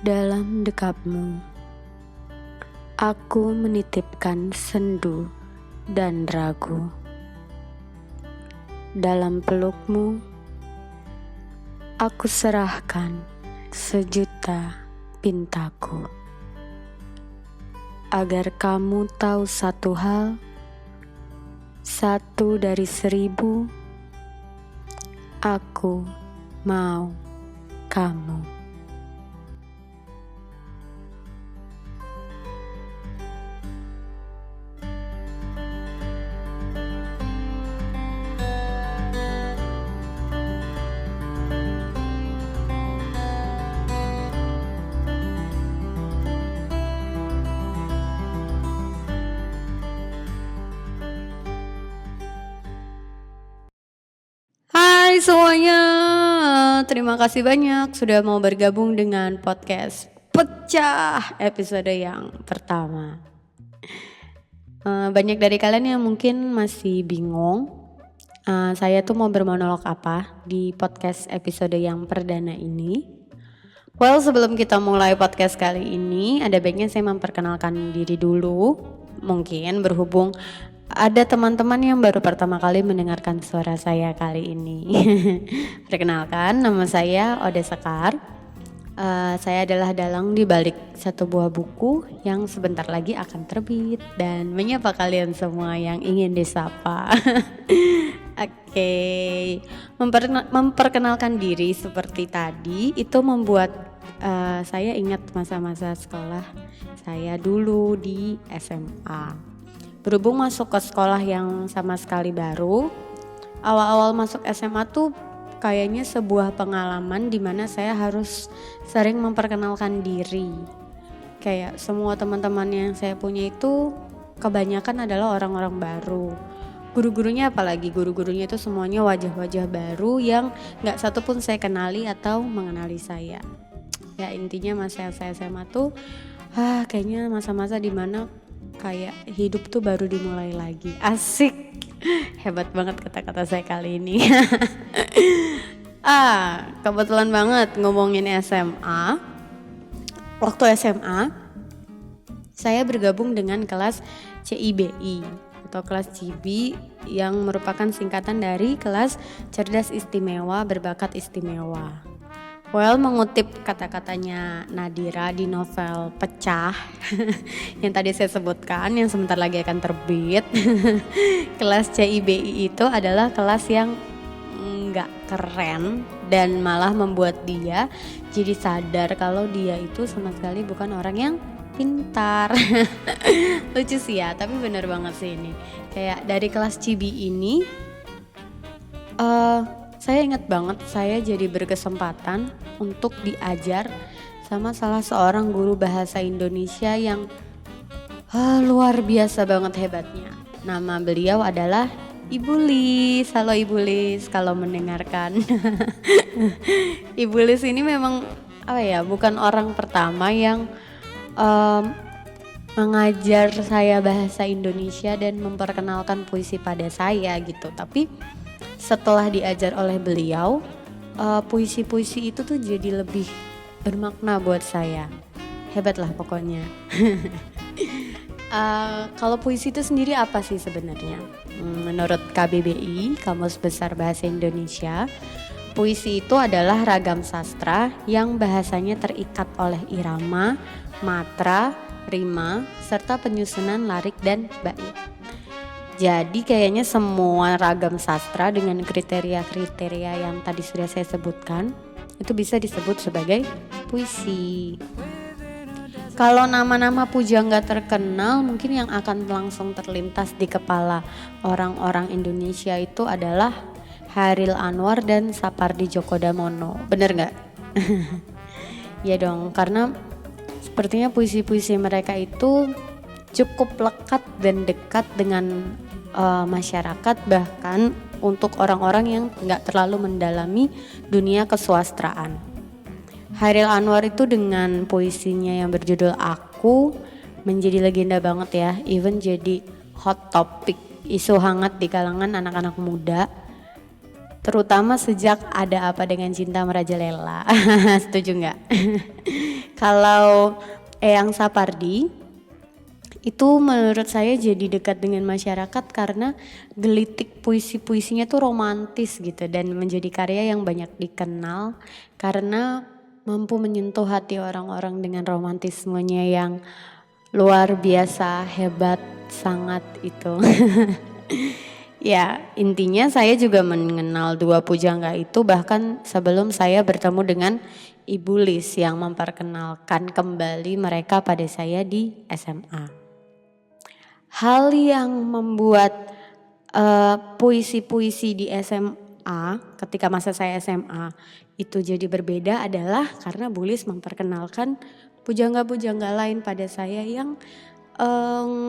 Dalam dekapmu, aku menitipkan sendu dan ragu. Dalam pelukmu, aku serahkan sejuta pintaku. Agar kamu tahu satu hal, satu dari 1000, aku mau kamu. Hai semuanya, terima kasih banyak sudah mau bergabung dengan podcast Pecah episode yang pertama. Banyak dari kalian yang mungkin masih bingung, saya tuh mau bermonolog apa di podcast episode yang perdana ini. Well, sebelum kita mulai podcast kali ini, ada baiknya saya memperkenalkan diri dulu. Mungkin berhubung ada teman-teman yang baru pertama kali mendengarkan suara saya kali ini. Perkenalkan, nama saya Oda Sekar. Saya adalah dalang di balik satu buah buku yang sebentar lagi akan terbit dan menyapa kalian semua yang ingin disapa. Oke, memperkenalkan diri seperti tadi itu membuat saya ingat masa-masa sekolah saya dulu di SMA. Berhubung masuk ke sekolah yang sama sekali baru, awal-awal masuk SMA tuh kayaknya sebuah pengalaman di mana saya harus sering memperkenalkan diri. Kayak semua teman-teman yang saya punya itu kebanyakan adalah orang-orang baru. Guru-gurunya apalagi, guru-gurunya itu semuanya wajah-wajah baru yang gak satupun saya kenali atau mengenali saya. Ya intinya masa saya SMA tuh kayaknya masa-masa dimana kayak hidup tuh baru dimulai lagi. Asik. Hebat banget kata-kata saya kali ini. Kebetulan banget ngomongin SMA. Waktu SMA saya bergabung dengan kelas CIBI atau kelas CIBI yang merupakan singkatan dari kelas cerdas istimewa berbakat istimewa. Well, mengutip kata-katanya Nadira di novel Pecah yang tadi saya sebutkan, yang sebentar lagi akan terbit. Kelas CIBI itu adalah kelas yang gak keren dan malah membuat dia jadi sadar kalau dia itu sama sekali bukan orang yang pintar. Lucu sih ya, tapi bener banget sih ini. Kayak dari kelas CIBI ini saya ingat banget saya jadi berkesempatan untuk diajar sama salah seorang guru bahasa Indonesia yang luar biasa banget hebatnya. Nama beliau adalah Ibu Lis. Halo Ibu Lis kalau mendengarkan. Ibu Lis ini memang bukan orang pertama yang mengajar saya bahasa Indonesia dan memperkenalkan puisi pada saya gitu. Tapi setelah diajar oleh beliau, puisi-puisi itu tuh jadi lebih bermakna buat saya. Hebat lah pokoknya. Kalau puisi itu sendiri apa sih sebenarnya? Menurut KBBI, Kamus Besar Bahasa Indonesia, puisi itu adalah ragam sastra yang bahasanya terikat oleh irama, matra, rima, serta penyusunan larik dan bait. Jadi kayaknya semua ragam sastra dengan kriteria-kriteria yang tadi sudah saya sebutkan itu bisa disebut sebagai puisi. Kalau nama-nama pujangga terkenal mungkin yang akan langsung terlintas di kepala orang-orang Indonesia itu adalah Chairil Anwar dan Sapardi Djoko Damono. Bener gak? Ya dong, karena sepertinya puisi-puisi mereka itu cukup lekat dan dekat dengan masyarakat, bahkan untuk orang-orang yang gak terlalu mendalami dunia kesusastraan. Chairil Anwar itu dengan puisinya yang berjudul Aku menjadi legenda banget ya, even jadi hot topic, isu hangat di kalangan anak-anak muda, terutama sejak Ada Apa Dengan Cinta merajalela. Setuju gak? Kalau Eyang Sapardi itu menurut saya jadi dekat dengan masyarakat karena gelitik puisi-puisinya tuh romantis gitu dan menjadi karya yang banyak dikenal karena mampu menyentuh hati orang-orang dengan romantismenya yang luar biasa, hebat, sangat itu. Ya, intinya saya juga mengenal dua pujangga itu bahkan sebelum saya bertemu dengan Ibu Lis yang memperkenalkan kembali mereka pada saya di SMA. Hal yang membuat puisi-puisi di SMA ketika masa saya SMA itu jadi berbeda adalah karena Bu Lis memperkenalkan pujangga-pujangga lain pada saya yang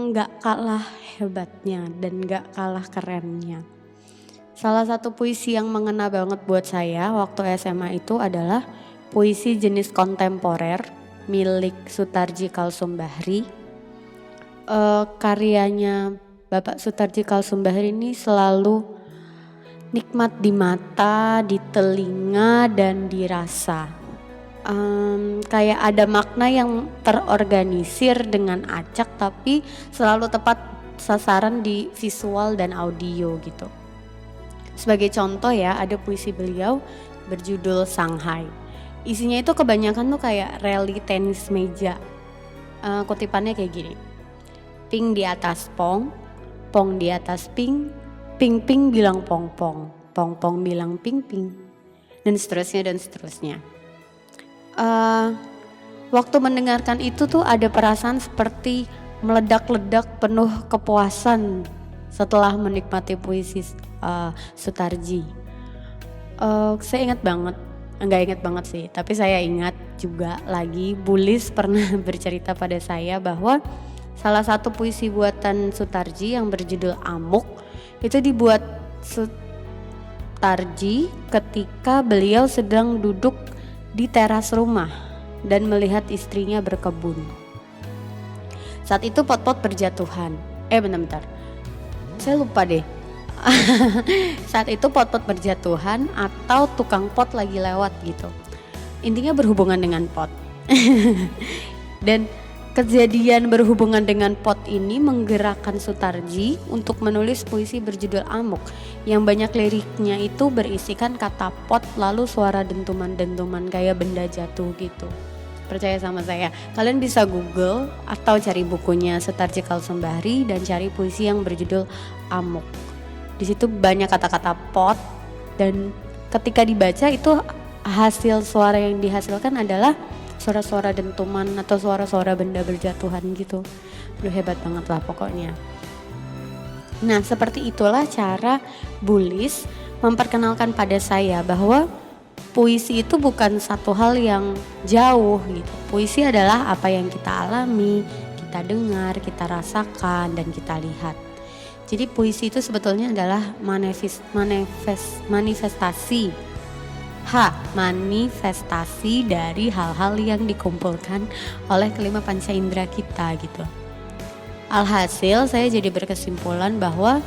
nggak kalah hebatnya dan nggak kalah kerennya. Salah satu puisi yang mengena banget buat saya waktu SMA itu adalah puisi jenis kontemporer milik Sutarji Kalsumbahri. Karyanya Bapak Sutarji Kalsumbahri ini selalu nikmat di mata, di telinga, dan dirasa. Kayak ada makna yang terorganisir dengan acak tapi selalu tepat sasaran di visual dan audio gitu. Sebagai contoh ya, ada puisi beliau berjudul Shanghai. Isinya itu kebanyakan tuh kayak rally tenis meja. Kutipannya kayak gini. Ping di atas pong, pong di atas ping, ping ping bilang pong pong, pong pong bilang ping ping, dan seterusnya dan seterusnya. Waktu mendengarkan itu tuh ada perasaan seperti meledak-ledak penuh kepuasan setelah menikmati puisi Sutarji. Saya ingat banget, enggak ingat banget sih, tapi saya ingat juga lagi Bu Lis pernah bercerita pada saya bahwa salah satu puisi buatan Sutarji yang berjudul Amuk itu dibuat Sutarji ketika beliau sedang duduk di teras rumah dan melihat istrinya berkebun. Saat itu pot-pot berjatuhan. Bentar. Saya lupa deh. Saat itu pot-pot berjatuhan atau tukang pot lagi lewat gitu. Intinya berhubungan dengan pot. Dan kejadian berhubungan dengan pot ini menggerakkan Sutarji untuk menulis puisi berjudul Amuk yang banyak liriknya itu berisikan kata pot lalu suara dentuman-dentuman kayak benda jatuh gitu. Percaya sama saya, kalian bisa Google atau cari bukunya Sutarji Kalsumbahri dan cari puisi yang berjudul Amuk. Di situ banyak kata-kata pot dan ketika dibaca itu hasil suara yang dihasilkan adalah suara-suara dentuman atau suara-suara benda berjatuhan gitu. Hebat banget lah pokoknya. Nah, seperti itulah cara Bu Lis memperkenalkan pada saya bahwa puisi itu bukan satu hal yang jauh gitu. Puisi adalah apa yang kita alami, kita dengar, kita rasakan, dan kita lihat. Jadi puisi itu sebetulnya adalah manifestasi dari hal-hal yang dikumpulkan oleh kelima panca indera kita gitu. Alhasil saya jadi berkesimpulan bahwa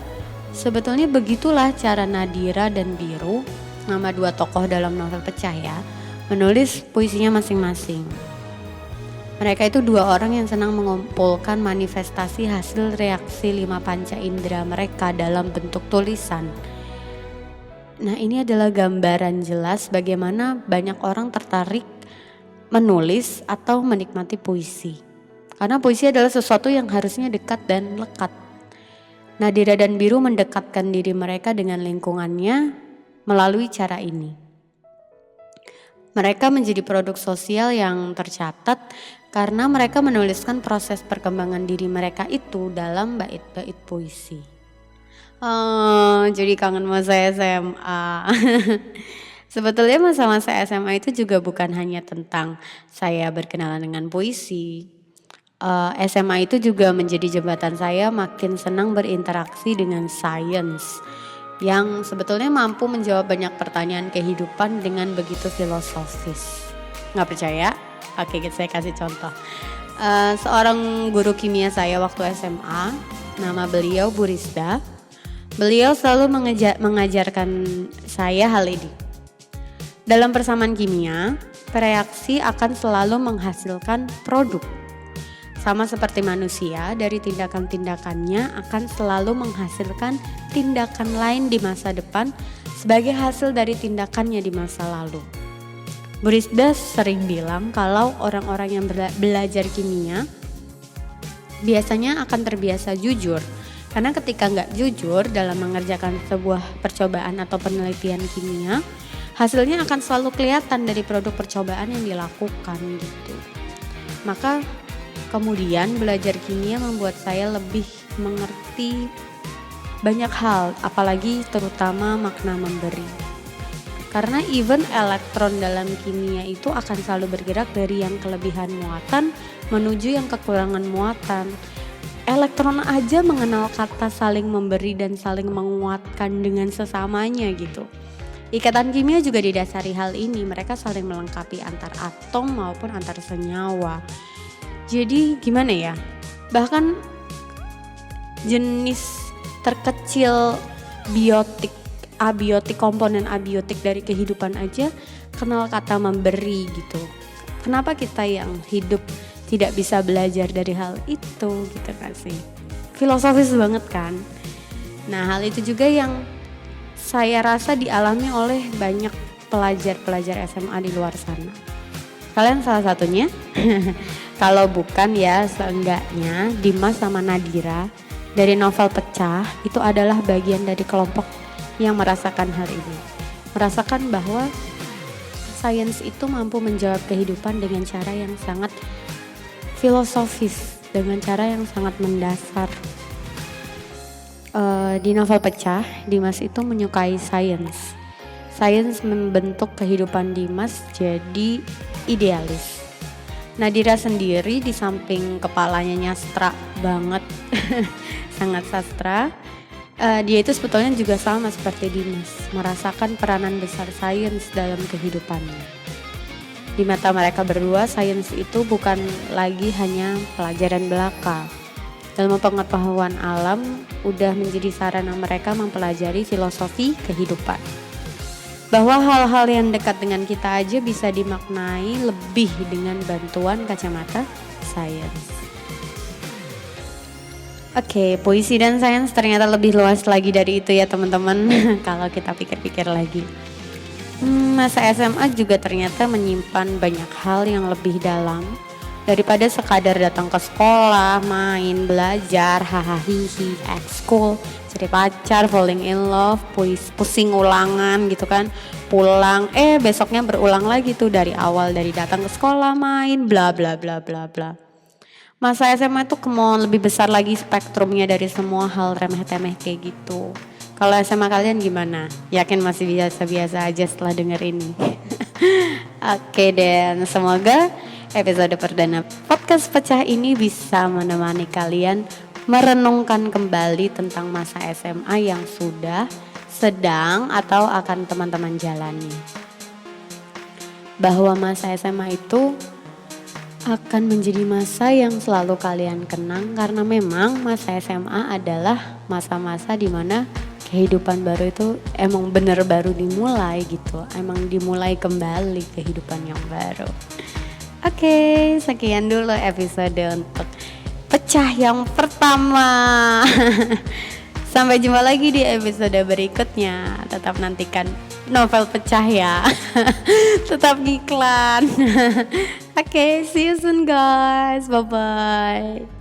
sebetulnya begitulah cara Nadira dan Biru, nama dua tokoh dalam novel Pecah ya, menulis puisinya masing-masing. Mereka itu dua orang yang senang mengumpulkan manifestasi hasil reaksi lima panca indera mereka dalam bentuk tulisan. Nah, ini adalah gambaran jelas bagaimana banyak orang tertarik menulis atau menikmati puisi. Karena puisi adalah sesuatu yang harusnya dekat dan lekat. Nadira dan Biru mendekatkan diri mereka dengan lingkungannya melalui cara ini. Mereka menjadi produk sosial yang tercatat karena mereka menuliskan proses perkembangan diri mereka itu dalam bait-bait puisi. Jadi kangen masa SMA. Sebetulnya masa-masa SMA itu juga bukan hanya tentang saya berkenalan dengan puisi. SMA itu juga menjadi jembatan saya makin senang berinteraksi dengan sains yang sebetulnya mampu menjawab banyak pertanyaan kehidupan dengan begitu filosofis. Nggak percaya? Oke, saya kasih contoh. Seorang guru kimia saya waktu SMA, nama beliau Bu Rizda. Beliau selalu mengajarkan saya hal ini. Dalam persamaan kimia, reaksi akan selalu menghasilkan produk. Sama seperti manusia, dari tindakan-tindakannya akan selalu menghasilkan tindakan lain di masa depan sebagai hasil dari tindakannya di masa lalu. Bu Risda sering bilang kalau orang-orang yang belajar kimia biasanya akan terbiasa jujur. Karena ketika nggak jujur dalam mengerjakan sebuah percobaan atau penelitian kimia, hasilnya akan selalu kelihatan dari produk percobaan yang dilakukan gitu. Maka kemudian belajar kimia membuat saya lebih mengerti banyak hal, apalagi terutama makna memberi. Karena even elektron dalam kimia itu akan selalu bergerak dari yang kelebihan muatan menuju yang kekurangan muatan. Elektron aja mengenal kata saling memberi dan saling menguatkan dengan sesamanya gitu. Ikatan kimia juga didasari hal ini, mereka saling melengkapi antar atom maupun antar senyawa. Jadi gimana ya, bahkan jenis terkecil biotik, abiotik, komponen abiotik dari kehidupan aja kenal kata memberi gitu. Kenapa kita yang hidup tidak bisa belajar dari hal itu gitu kan sih. Filosofis banget kan. Nah hal itu juga yang saya rasa dialami oleh banyak pelajar-pelajar SMA di luar sana. Kalian salah satunya? Kalau bukan ya seenggaknya Dimas sama Nadira dari novel Pecah itu adalah bagian dari kelompok yang merasakan hal ini. Merasakan bahwa sains itu mampu menjawab kehidupan dengan cara yang sangat filosofis, dengan cara yang sangat mendasar. Di novel Pecah, Dimas itu menyukai sains. Sains membentuk kehidupan Dimas jadi idealis. Nadira sendiri di samping kepalanya nyastra banget, sangat sastra. Dia itu sebetulnya juga sama seperti Dimas, merasakan peranan besar sains dalam kehidupannya. Di mata mereka berdua, sains itu bukan lagi hanya pelajaran belaka. Ilmu pengetahuan alam udah menjadi sarana mereka mempelajari filosofi kehidupan. Bahwa hal-hal yang dekat dengan kita aja bisa dimaknai lebih dengan bantuan kacamata sains. Oke, puisi dan sains ternyata lebih luas lagi dari itu ya teman-teman. Kalau kita pikir-pikir lagi. Masa SMA juga ternyata menyimpan banyak hal yang lebih dalam daripada sekadar datang ke sekolah, main, belajar, hahaha, ekskul, cari pacar, falling in love, pusing ulangan gitu kan, pulang, besoknya berulang lagi tuh dari awal, dari datang ke sekolah, main, bla bla bla bla bla. Masa SMA tuh kemauan lebih besar lagi spektrumnya dari semua hal remeh-temeh kayak gitu. Kalau SMA kalian gimana? Yakin masih biasa-biasa aja setelah denger ini? Oke dan semoga episode perdana podcast Pecah ini bisa menemani kalian merenungkan kembali tentang masa SMA yang sudah, sedang, atau akan teman-teman jalani. Bahwa masa SMA itu akan menjadi masa yang selalu kalian kenang karena memang masa SMA adalah masa-masa dimana kehidupan baru itu emang bener baru dimulai gitu. Emang dimulai kembali kehidupan yang baru. Oke, sekian dulu episode untuk Pecah yang pertama. Sampai jumpa lagi di episode berikutnya. Tetap nantikan novel Pecah ya. Tetap ngiklan. Oke, see you soon guys. Bye-bye.